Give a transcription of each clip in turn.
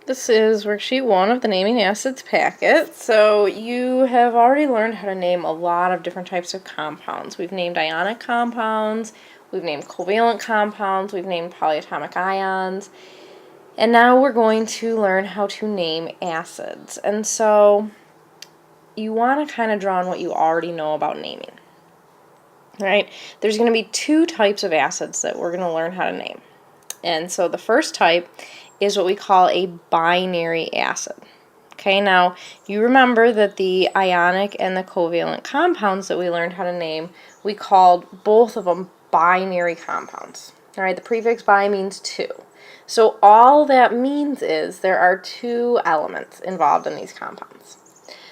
This is worksheet 1 of the Naming Acids packet. So you have already learned how to name a lot of different types of compounds. We've named ionic compounds, we've named covalent compounds, we've named polyatomic ions, and now we're going to learn how to name acids. And so you want to kind of draw on what you already know about naming. Right? There's going to be two types of acids that we're going to learn how to name. And so the first type is what we call a binary acid. Okay, now you remember that the ionic and the covalent compounds that we learned how to name, we called both of them binary compounds. All right, the prefix bi means two. So all that means is there are two elements involved in these compounds.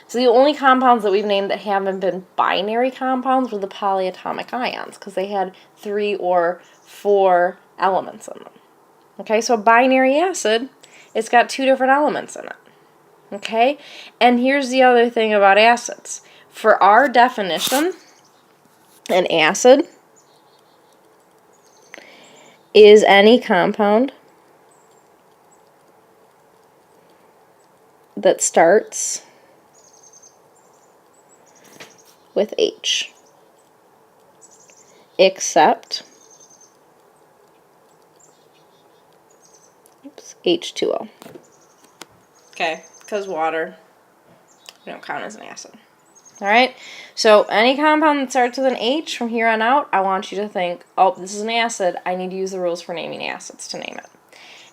So the only compounds that we've named that haven't been binary compounds were the polyatomic ions, because they had 3 or 4 elements in them. Okay, so a binary acid, it's got 2 different elements in it. Okay, and here's the other thing about acids. For our definition, an acid is any compound that starts with H, except H2O. Okay, because water, we don't count as an acid. All right, so any compound that starts with an H from here on out, I want you to think, oh, this is an acid. I need to use the rules for naming acids to name it.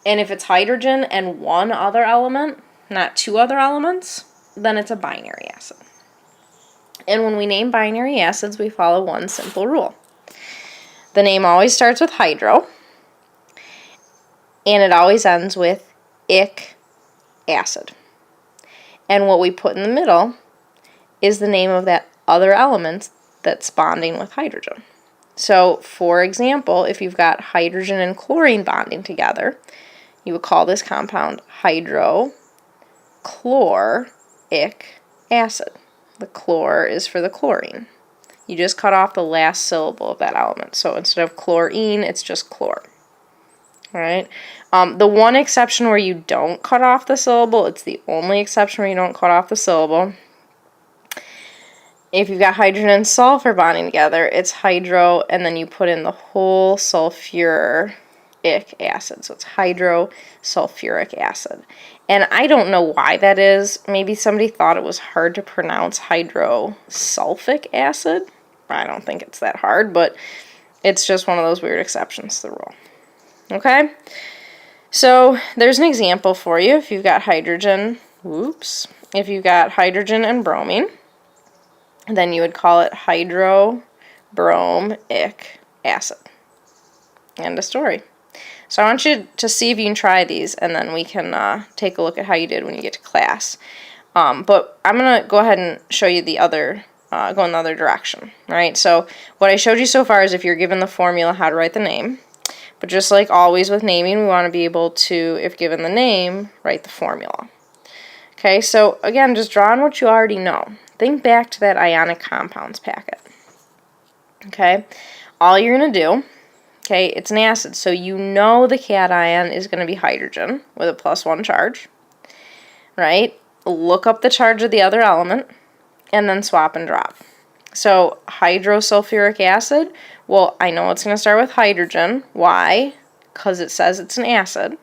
And if it's hydrogen and one other element, not 2 other elements, then it's a binary acid. And when we name binary acids, we follow one simple rule. The name always starts with hydro, and it always ends with ic acid. And what we put in the middle is the name of that other element that's bonding with hydrogen. So, for example, if you've got hydrogen and chlorine bonding together, you would call this compound hydrochloric acid. The chlor is for the chlorine. You just cut off the last syllable of that element. So instead of chlorine, it's just chlor. All right. The one exception where you don't cut off the syllable, it's the only exception where you don't cut off the syllable. If you've got hydrogen and sulfur bonding together, it's hydro, and then you put in the whole sulfuric acid. So it's hydrosulfuric acid. And I don't know why that is. Maybe somebody thought it was hard to pronounce hydrosulfic acid. I don't think it's that hard, but it's just one of those weird exceptions to the rule. Okay? So there's an example for you. If you've got hydrogen, if you've got hydrogen and bromine, then you would call it hydrobromic acid. End of story. So I want you to see if you can try these, and then we can take a look at how you did when you get to class. But I'm going to go ahead and show you the other, go in the other direction, right? So what I showed you so far is if you're given the formula, how to write the name. But just like always with naming, we want to be able to, if given the name, write the formula. Okay, so again, just draw on what you already know. Think back to that ionic compounds packet. Okay, all you're going to do, okay, it's an acid, so you know the cation is going to be hydrogen with a +1 charge, right? Look up the charge of the other element, and then swap and drop. So hydrosulfuric acid, well, I know it's going to start with hydrogen. Why? Because it says it's an acid.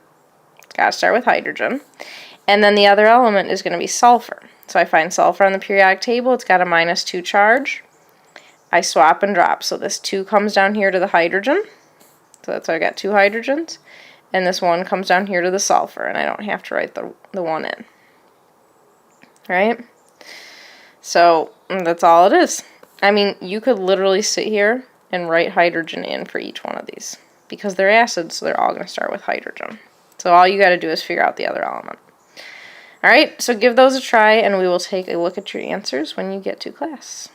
It's got to start with hydrogen. And then the other element is going to be sulfur. So I find sulfur on the periodic table. It's got a -2 charge. I swap and drop. So this 2 comes down here to the hydrogen. So that's why I got 2 hydrogens. And this 1 comes down here to the sulfur. And I don't have to write the 1 in. Right? So that's all it is. I mean, you could literally sit here and write hydrogen in for each one of these. Because they're acids, so they're all going to start with hydrogen. So all you got to do is figure out the other element. All right, so give those a try, and we will take a look at your answers when you get to class.